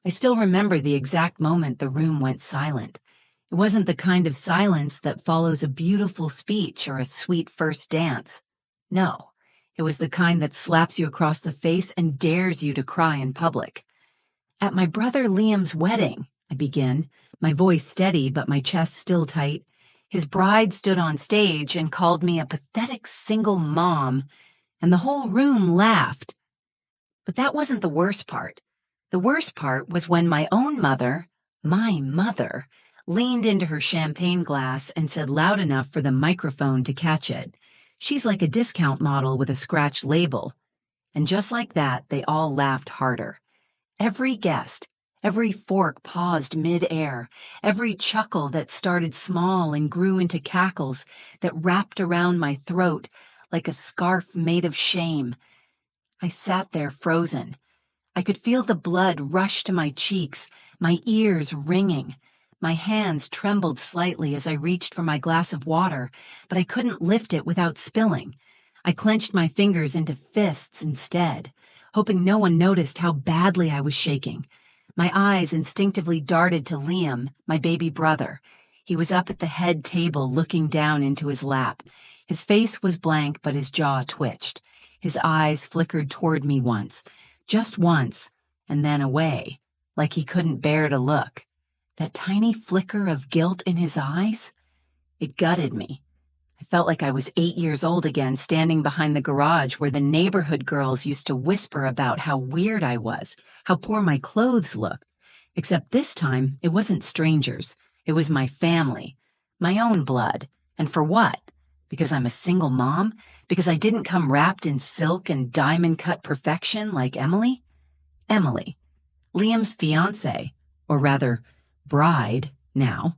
I still remember the exact moment the room went silent. It wasn't the kind of silence that follows a beautiful speech or a sweet first dance. No, it was the kind that slaps you across the face and dares you to cry in public. At my brother Liam's wedding, I begin, my voice steady but my chest still tight. His bride stood on stage and called me a pathetic single mom, and the whole room laughed. But that wasn't the worst part. The worst part was when my own mother, my mother, leaned into her champagne glass and said loud enough for the microphone to catch it. She's like a discount model with a scratched label. And just like that, they all laughed harder. Every guest, every fork paused mid-air, every chuckle that started small and grew into cackles that wrapped around my throat like a scarf made of shame. I sat there frozen. I could feel the blood rush to my cheeks, my ears ringing. My hands trembled slightly as I reached for my glass of water, but I couldn't lift it without spilling. I clenched my fingers into fists instead, hoping no one noticed how badly I was shaking. My eyes instinctively darted to Liam, my baby brother. He was up at the head table looking down into his lap. His face was blank, but his jaw twitched. His eyes flickered toward me once, just once, and then away, like he couldn't bear to look. That tiny flicker of guilt in his eyes? It gutted me. I felt like I was 8 years old again, standing behind the garage where the neighborhood girls used to whisper about how weird I was, how poor my clothes looked. Except this time, it wasn't strangers. It was my family, my own blood. And for what? Because I'm a single mom? Because I didn't come wrapped in silk and diamond-cut perfection like Emily? Emily, Liam's fiancée, or rather, bride, now.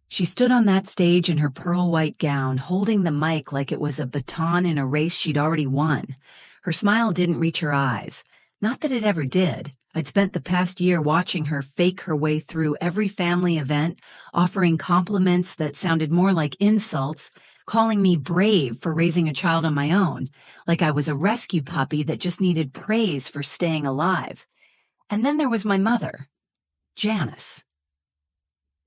She stood on that stage in her pearl-white gown, holding the mic like it was a baton in a race she'd already won. Her smile didn't reach her eyes. Not that it ever did. I'd spent the past year watching her fake her way through every family event, offering compliments that sounded more like insults, calling me brave for raising a child on my own, like I was a rescue puppy that just needed praise for staying alive. And then there was my mother, Janice.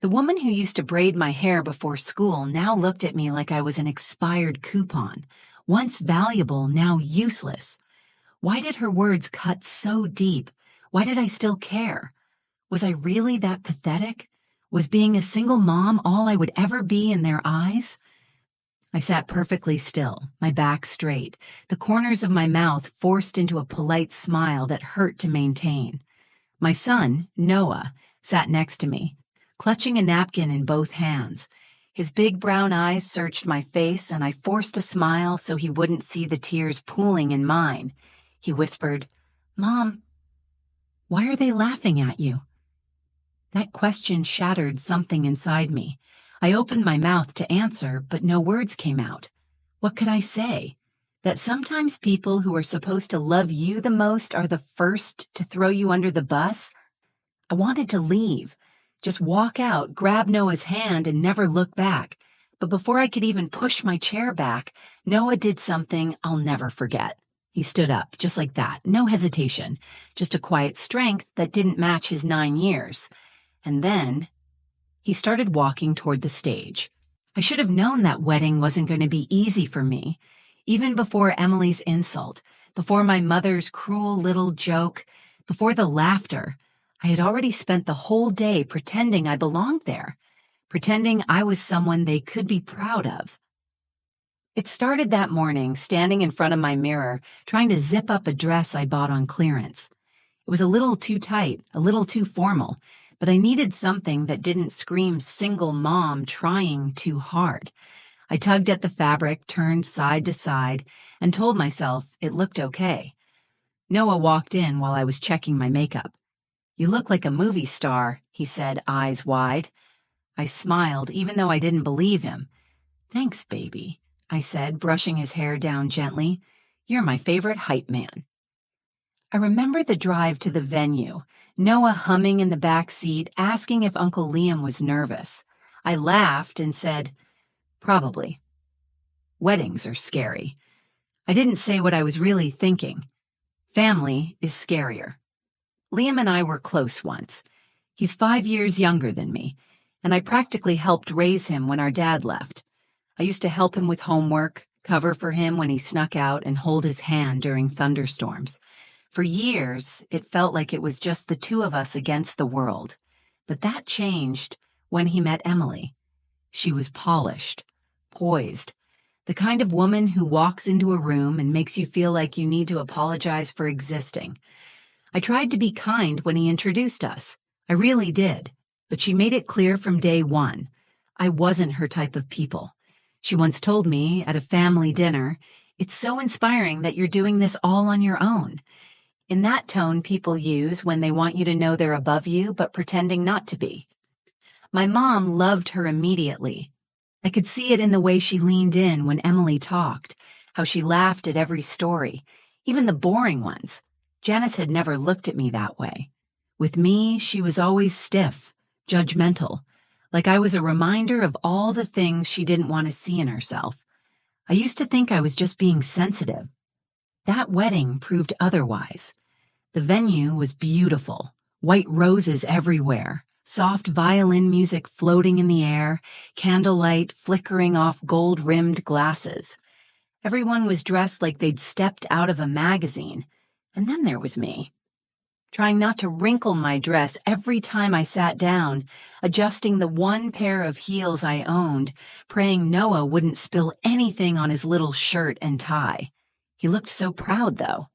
The woman who used to braid my hair before school now looked at me like I was an expired coupon, once valuable, now useless. Why did her words cut so deep? Why did I still care? Was I really that pathetic? Was being a single mom all I would ever be in their eyes? I sat perfectly still, my back straight, the corners of my mouth forced into a polite smile that hurt to maintain. My son, Noah, sat next to me, clutching a napkin in both hands. His big brown eyes searched my face, and I forced a smile so he wouldn't see the tears pooling in mine. He whispered, "Mom, why are they laughing at you?" That question shattered something inside me. I opened my mouth to answer, but no words came out. What could I say? That sometimes people who are supposed to love you the most are the first to throw you under the bus? I wanted to leave, just walk out, grab Noah's hand, and never look back. But before I could even push my chair back, Noah did something I'll never forget. He stood up, just like that, no hesitation, just a quiet strength that didn't match his 9 years. And then he started walking toward the stage. I should have known that wedding wasn't going to be easy for me. Even before Emily's insult, before my mother's cruel little joke, before the laughter, I had already spent the whole day pretending I belonged there, pretending I was someone they could be proud of. It started that morning, standing in front of my mirror, trying to zip up a dress I bought on clearance. It was a little too tight, a little too formal, but I needed something that didn't scream single mom trying too hard. I tugged at the fabric, turned side to side, and told myself it looked okay. Noah walked in while I was checking my makeup. "You look like a movie star," he said, eyes wide. I smiled, even though I didn't believe him. "Thanks, baby," I said, brushing his hair down gently. "You're my favorite hype man." I remember the drive to the venue, Noah humming in the back seat, asking if Uncle Liam was nervous. I laughed and said, "Probably. Weddings are scary." I didn't say what I was really thinking. Family is scarier. Liam and I were close once. He's 5 years younger than me, and I practically helped raise him when our dad left. I used to help him with homework, cover for him when he snuck out, and hold his hand during thunderstorms. For years, it felt like it was just the two of us against the world. But that changed when he met Emily. She was polished, poised, the kind of woman who walks into a room and makes you feel like you need to apologize for existing. I tried to be kind when he introduced us. I really did. But she made it clear from day one, I wasn't her type of people. She once told me at a family dinner, "It's so inspiring that you're doing this all on your own." In that tone people use when they want you to know they're above you but pretending not to be. My mom loved her immediately. I could see it in the way she leaned in when Emily talked, how she laughed at every story, even the boring ones. Janice had never looked at me that way. With me, she was always stiff, judgmental, like I was a reminder of all the things she didn't want to see in herself. I used to think I was just being sensitive. That wedding proved otherwise. The venue was beautiful, white roses everywhere, soft violin music floating in the air, candlelight flickering off gold-rimmed glasses. Everyone was dressed like they'd stepped out of a magazine, and then there was me, trying not to wrinkle my dress every time I sat down, adjusting the one pair of heels I owned, praying Noah wouldn't spill anything on his little shirt and tie. He looked so proud, though.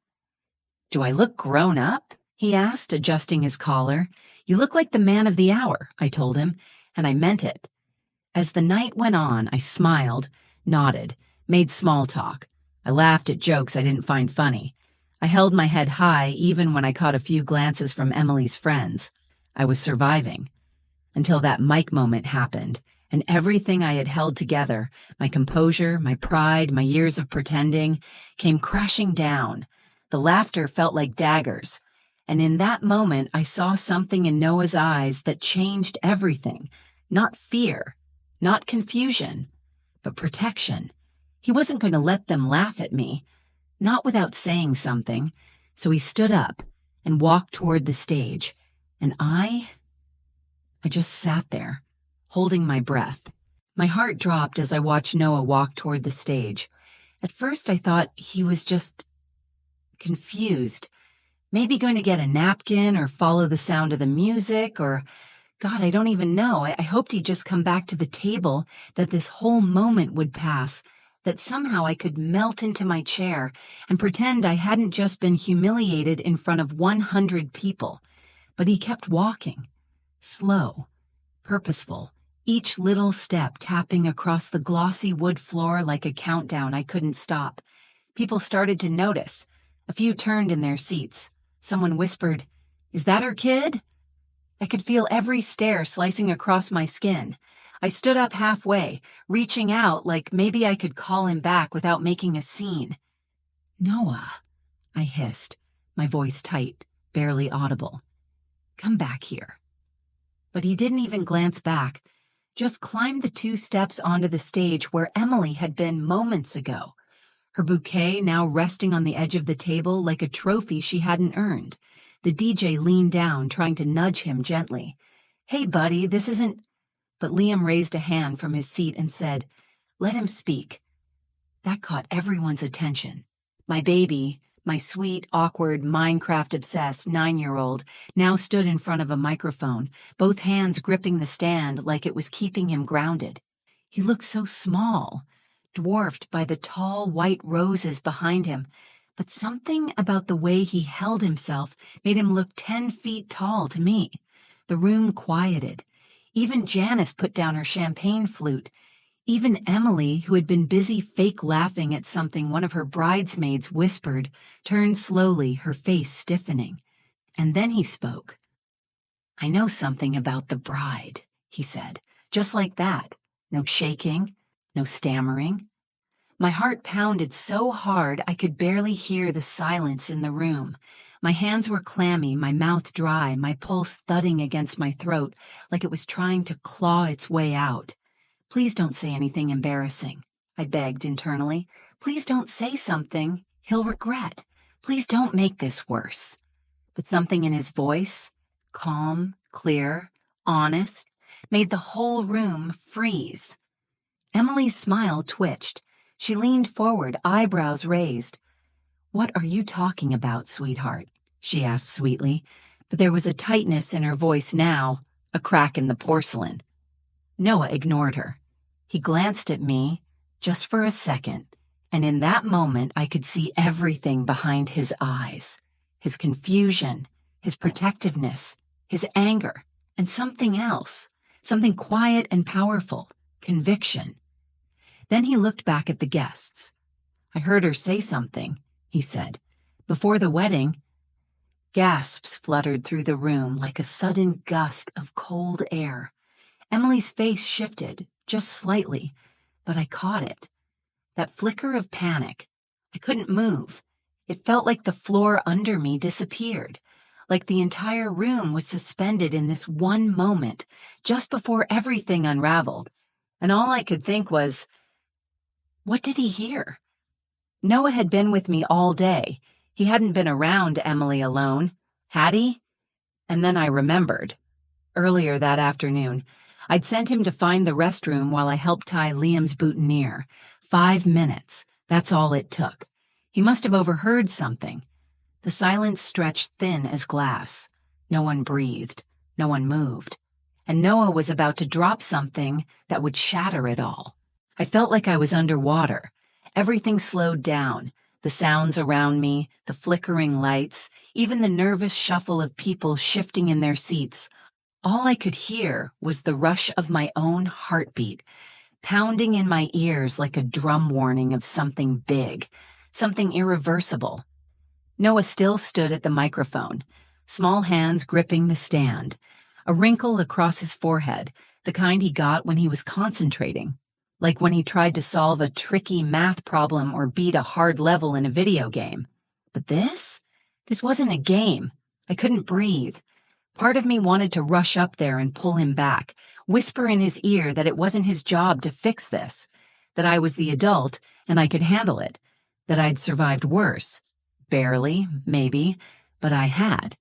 "Do I look grown up?" he asked, adjusting his collar. "You look like the man of the hour," I told him, and I meant it. As the night went on, I smiled, nodded, made small talk. I laughed at jokes I didn't find funny. I held my head high even when I caught a few glances from Emily's friends. I was surviving. Until that mic moment happened, and everything I had held together, my composure, my pride, my years of pretending, came crashing down. The laughter felt like daggers, and in that moment I saw something in Noah's eyes that changed everything. Not fear, not confusion, but protection. He wasn't going to let them laugh at me. Not without saying something, so he stood up and walked toward the stage, and I just sat there, holding my breath. My heart dropped as I watched Noah walk toward the stage. At first I thought he was just confused, maybe going to get a napkin or follow the sound of the music, or, God, I don't even know. I hoped he'd just come back to the table, that this whole moment would pass, that somehow I could melt into my chair and pretend I hadn't just been humiliated in front of 100 people. But he kept walking, slow, purposeful, each little step tapping across the glossy wood floor like a countdown I couldn't stop. People started to notice. A few turned in their seats. Someone whispered, "Is that her kid?" I could feel every stare slicing across my skin. I stood up halfway, reaching out like maybe I could call him back without making a scene. "Noah," I hissed, my voice tight, barely audible. "Come back here." But he didn't even glance back, just climbed the 2 steps onto the stage where Emily had been moments ago, her bouquet now resting on the edge of the table like a trophy she hadn't earned. The DJ leaned down, trying to nudge him gently. "Hey, buddy, this isn't—" But Liam raised a hand from his seat and said, "Let him speak." That caught everyone's attention. My baby, my sweet, awkward, Minecraft-obsessed 9-year-old, now stood in front of a microphone, both hands gripping the stand like it was keeping him grounded. He looked so small, dwarfed by the tall white roses behind him, but something about the way he held himself made him look 10 feet tall to me. The room quieted. Even Janice put down her champagne flute. Even Emily, who had been busy fake laughing at something one of her bridesmaids whispered, turned slowly, her face stiffening. And then he spoke. "I know something about the bride," he said, just like that. No shaking, no stammering. My heart pounded so hard I could barely hear the silence in the room. My hands were clammy, my mouth dry, my pulse thudding against my throat like it was trying to claw its way out. "Please don't say anything embarrassing," I begged internally. "Please don't say something he'll regret. Please don't make this worse." but something in his voice, calm, clear, honest, made the whole room freeze. Emily's smile twitched. She leaned forward, eyebrows raised. "What are you talking about, sweetheart?" she asked sweetly, but there was a tightness in her voice now, a crack in the porcelain. Noah ignored her. He glanced at me, just for a second, and in that moment I could see everything behind his eyes. His confusion, his protectiveness, his anger, and something else, something quiet and powerful, conviction. Then he looked back at the guests. "I heard her say something," he said. "Before the wedding." Gasps fluttered through the room like a sudden gust of cold air. Emily's face shifted, just slightly, but I caught it. That flicker of panic. I couldn't move. It felt like the floor under me disappeared, like the entire room was suspended in this one moment, just before everything unraveled. And all I could think was, what did he hear? Noah had been with me all day. He hadn't been around Emily alone, had he? And then I remembered. Earlier that afternoon, I'd sent him to find the restroom while I helped tie Liam's boutonniere. 5 minutes. That's all it took. He must have overheard something. The silence stretched thin as glass. No one breathed. No one moved. And Noah was about to drop something that would shatter it all. I felt like I was underwater. Everything slowed down. The sounds around me, the flickering lights, even the nervous shuffle of people shifting in their seats. All I could hear was the rush of my own heartbeat, pounding in my ears like a drum warning of something big, something irreversible. Noah still stood at the microphone, small hands gripping the stand, a wrinkle across his forehead, the kind he got when he was concentrating, like when he tried to solve a tricky math problem or beat a hard level in a video game. But this wasn't a game. I couldn't breathe. Part of me wanted to rush up there and pull him back, whisper in his ear that it wasn't his job to fix this, that I was the adult and I could handle it, that I'd survived worse. Barely, maybe, but I had.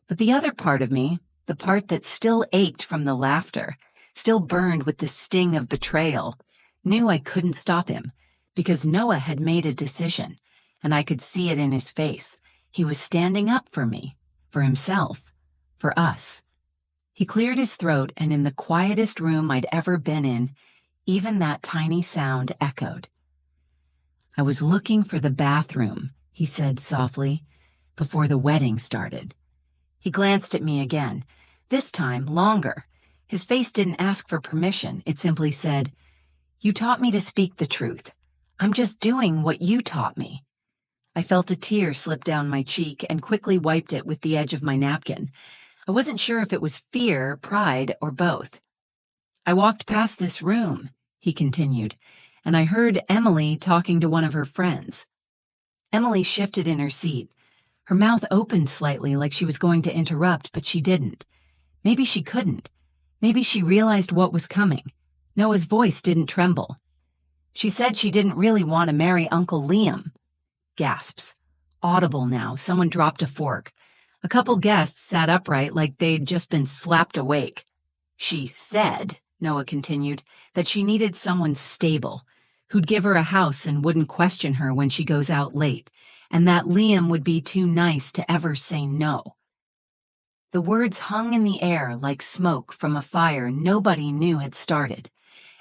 But the other part of me, the part that still ached from the laughter, still burned with the sting of betrayal, knew I couldn't stop him, because Noah had made a decision, and I could see it in his face. He was standing up for me, for himself, for us. He cleared his throat, and in the quietest room I'd ever been in, even that tiny sound echoed. "I was looking for the bathroom," he said softly, "before the wedding started." He glanced at me again, this time longer. His face didn't ask for permission. It simply said, "You taught me to speak the truth. I'm just doing what you taught me." I felt a tear slip down my cheek and quickly wiped it with the edge of my napkin. I wasn't sure if it was fear, pride, or both. "I walked past this room," he continued, "and I heard Emily talking to one of her friends." Emily shifted in her seat. Her mouth opened slightly like she was going to interrupt, but she didn't. Maybe she couldn't. Maybe she realized what was coming. Noah's voice didn't tremble. "She said she didn't really want to marry Uncle Liam." Gasps. Audible now. Someone dropped a fork. A couple guests sat upright like they'd just been slapped awake. "She said," Noah continued, "that she needed someone stable, who'd give her a house and wouldn't question her when she goes out late, and that Liam would be too nice to ever say no." The words hung in the air like smoke from a fire nobody knew had started.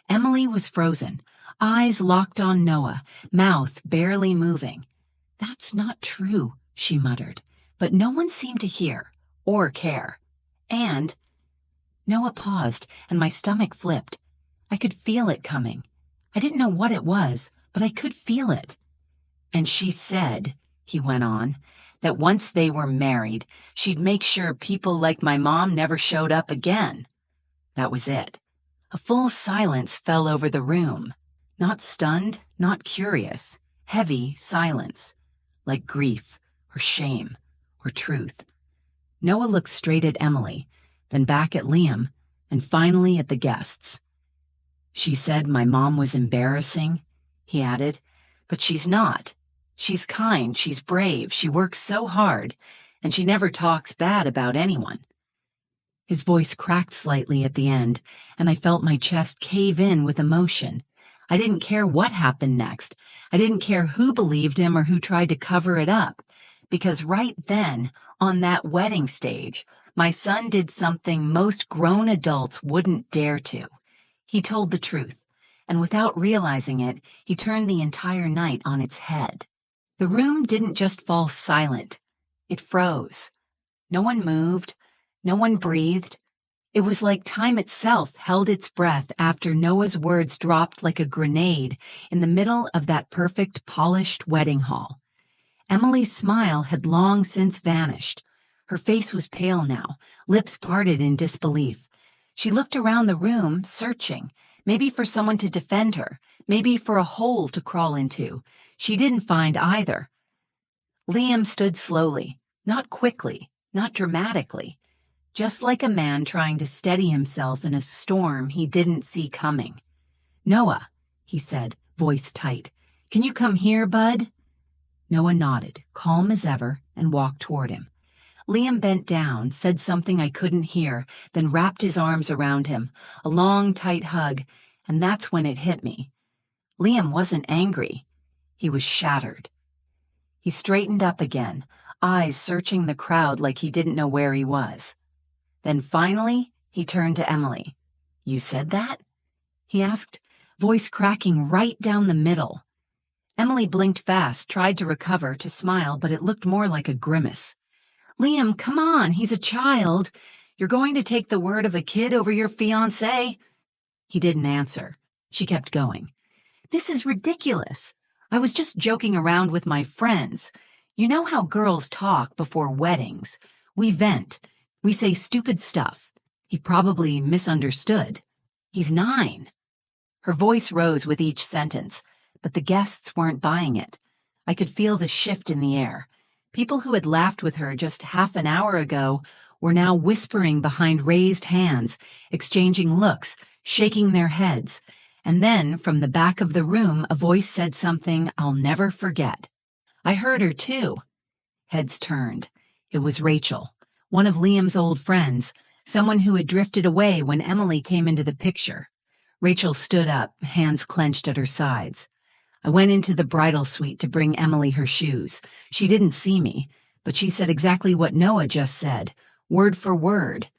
Emily was frozen, eyes locked on Noah, mouth barely moving. "That's not true," she muttered, but no one seemed to hear or care. And Noah paused, and my stomach flipped. I could feel it coming. I didn't know what it was, but I could feel it. "And she said," he went on, "that once they were married, she'd make sure people like my mom never showed up again." That was it. A full silence fell over the room. Not stunned, not curious. Heavy silence. Like grief, or shame, or truth. Noah looked straight at Emily, then back at Liam, and finally at the guests. "She said my mom was embarrassing," he added, "but she's not. She's kind, she's brave, she works so hard, and she never talks bad about anyone." His voice cracked slightly at the end, and I felt my chest cave in with emotion. I didn't care what happened next. I didn't care who believed him or who tried to cover it up, because right then, on that wedding stage, my son did something most grown adults wouldn't dare to. He told the truth, and without realizing it, he turned the entire night on its head. The room didn't just fall silent. It froze. No one moved. No one breathed. It was like time itself held its breath after Noah's words dropped like a grenade in the middle of that perfect, polished wedding hall. Emily's smile had long since vanished. Her face was pale now, lips parted in disbelief. She looked around the room, searching, maybe for someone to defend her, maybe for a hole to crawl into. She didn't find either. Liam stood slowly, not quickly, not dramatically, just like a man trying to steady himself in a storm he didn't see coming. "Noah," he said, voice tight, "can you come here, bud?" Noah nodded, calm as ever, and walked toward him. Liam bent down, said something I couldn't hear, then wrapped his arms around him, a long, tight hug, and that's when it hit me. Liam wasn't angry. He was shattered. He straightened up again, eyes searching the crowd like he didn't know where he was. Then finally, he turned to Emily. "You said that?" he asked, voice cracking right down the middle. Emily blinked fast, tried to recover, to smile, but it looked more like a grimace. "Liam, come on, he's a child. You're going to take the word of a kid over your fiancé?" He didn't answer. She kept going. "This is ridiculous. I was just joking around with my friends. You know how girls talk before weddings. We vent. We say stupid stuff. He probably misunderstood. He's 9. Her voice rose with each sentence, but the guests weren't buying it. I could feel the shift in the air. People who had laughed with her just half an hour ago were now whispering behind raised hands, exchanging looks, shaking their heads. And then, from the back of the room, a voice said something I'll never forget. I heard her too. Heads turned. It was Rachel, one of Liam's old friends, someone who had drifted away when Emily came into the picture. Rachel stood up, hands clenched at her sides. I went into the bridal suite to bring Emily her shoes. She didn't see me, but she said exactly what Noah just said, word for word.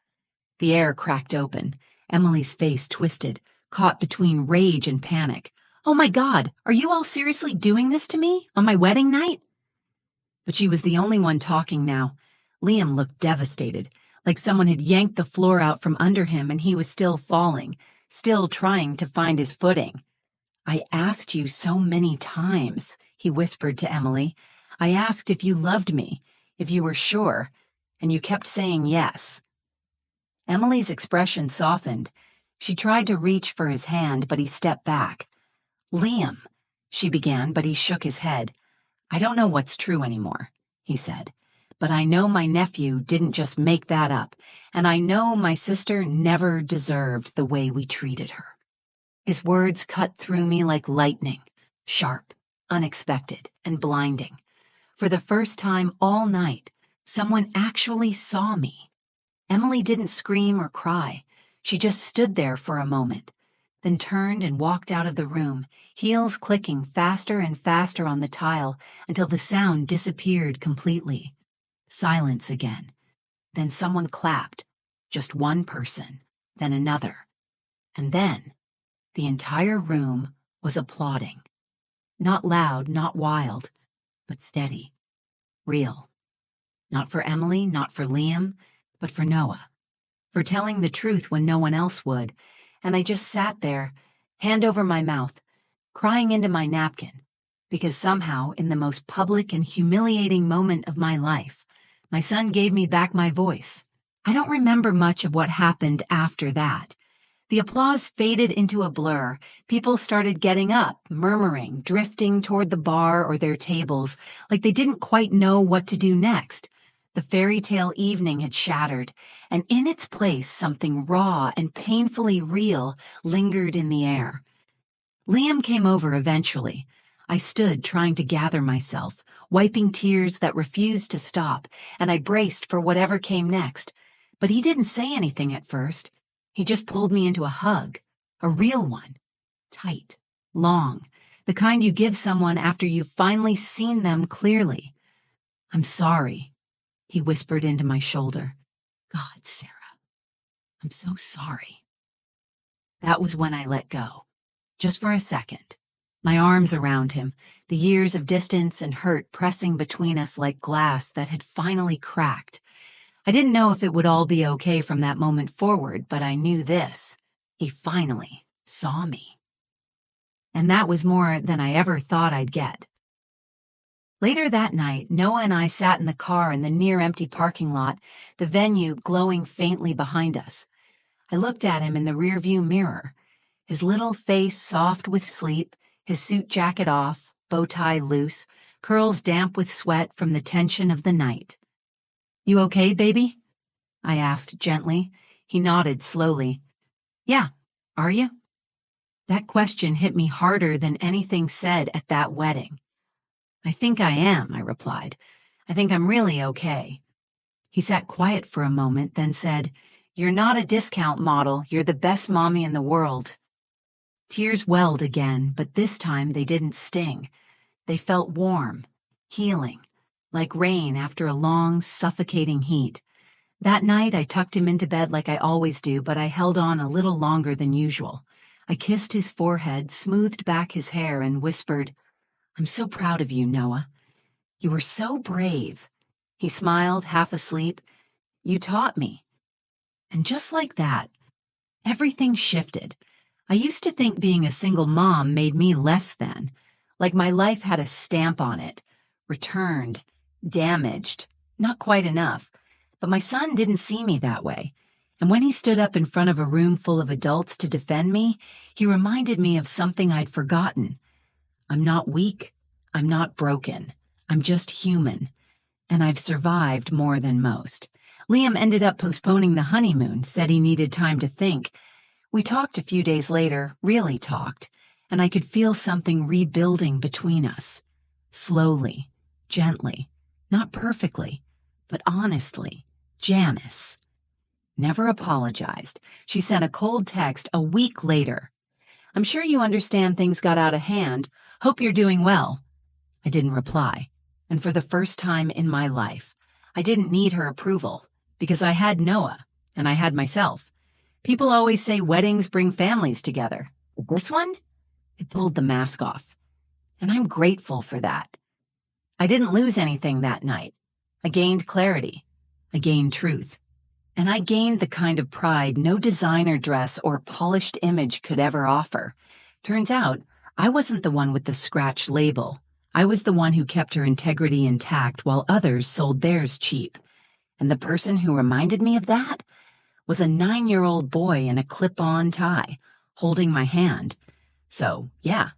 The air cracked open. Emily's face twisted, caught between rage and panic. "Oh my God, are you all seriously doing this to me on my wedding night?" But she was the only one talking now. Liam looked devastated, like someone had yanked the floor out from under him and he was still falling, still trying to find his footing. "I asked you so many times," he whispered to Emily. "I asked if you loved me, if you were sure, and you kept saying yes." Emily's expression softened. She tried to reach for his hand, but he stepped back. "Liam," she began, but he shook his head. "I don't know what's true anymore," he said, "but I know my nephew didn't just make that up, and I know my sister never deserved the way we treated her." His words cut through me like lightning, sharp, unexpected, and blinding. For the first time all night, someone actually saw me. Emily didn't scream or cry. She just stood there for a moment, then turned and walked out of the room, heels clicking faster and faster on the tile until the sound disappeared completely. Silence again. Then someone clapped, just one person, then another. And then the entire room was applauding. Not loud, not wild, but steady, real. Not for Emily, not for Liam, but for Noah. For telling the truth when no one else would. And I just sat there, hand over my mouth, crying into my napkin, because somehow, in the most public and humiliating moment of my life, my son gave me back my voice. I don't remember much of what happened after that. The applause faded into a blur. People started getting up, murmuring, drifting toward the bar or their tables, like they didn't quite know what to do next. The fairy tale evening had shattered, and in its place something raw and painfully real lingered in the air. Liam came over eventually. I stood trying to gather myself, wiping tears that refused to stop, and I braced for whatever came next. But he didn't say anything at first. He just pulled me into a hug, a real one, tight, long, the kind you give someone after you've finally seen them clearly. "I'm sorry," he whispered into my shoulder. "God, Sarah, I'm so sorry." That was when I let go, just for a second. My arms around him, the years of distance and hurt pressing between us like glass that had finally cracked. I didn't know if it would all be okay from that moment forward, but I knew this. He finally saw me. And that was more than I ever thought I'd get. Later that night, Noah and I sat in the car in the near-empty parking lot, the venue glowing faintly behind us. I looked at him in the rearview mirror, his little face soft with sleep, his suit jacket off, bow tie loose, curls damp with sweat from the tension of the night. "You okay, baby?" I asked gently. He nodded slowly. "Yeah, are you?" That question hit me harder than anything said at that wedding. "I think I am," I replied. "I think I'm really okay." He sat quiet for a moment, then said, "You're not a discount model. You're the best mommy in the world." Tears welled again, but this time they didn't sting. They felt warm, healing, like rain after a long, suffocating heat. That night I tucked him into bed like I always do, but I held on a little longer than usual. I kissed his forehead, smoothed back his hair, and whispered, "I'm so proud of you, Noah. You were so brave." He smiled, half asleep. "You taught me." And just like that, everything shifted. I used to think being a single mom made me less than, like my life had a stamp on it, returned, damaged, not quite enough. But my son didn't see me that way. And when he stood up in front of a room full of adults to defend me, he reminded me of something I'd forgotten. I'm not weak. I'm not broken. I'm just human. And I've survived more than most. Liam ended up postponing the honeymoon, said he needed time to think. We talked a few days later, really talked, and I could feel something rebuilding between us. Slowly, gently, not perfectly, but honestly. Janice never apologized. She sent a cold text a week later. "I'm sure you understand things got out of hand. Hope you're doing well." I didn't reply, and for the first time in my life, I didn't need her approval, because I had Noah, and I had myself. People always say weddings bring families together. But this one? It pulled the mask off, and I'm grateful for that. I didn't lose anything that night. I gained clarity. I gained truth. And I gained the kind of pride no designer dress or polished image could ever offer. Turns out, I wasn't the one with the scratch label. I was the one who kept her integrity intact while others sold theirs cheap. And the person who reminded me of that was a 9-year-old boy in a clip-on tie, holding my hand. So, yeah.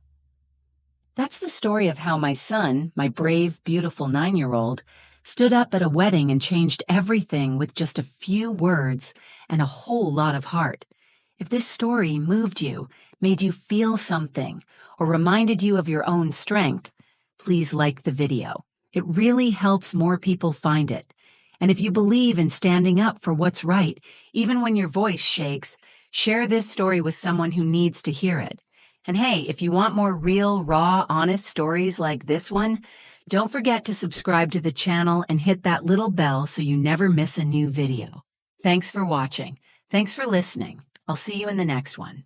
That's the story of how my son, my brave, beautiful 9-year-old, stood up at a wedding and changed everything with just a few words and a whole lot of heart. If this story moved you, made you feel something, or reminded you of your own strength, please like the video. It really helps more people find it. And if you believe in standing up for what's right, even when your voice shakes, share this story with someone who needs to hear it. And hey, if you want more real, raw, honest stories like this one, don't forget to subscribe to the channel and hit that little bell so you never miss a new video. Thanks for watching. Thanks for listening. I'll see you in the next one.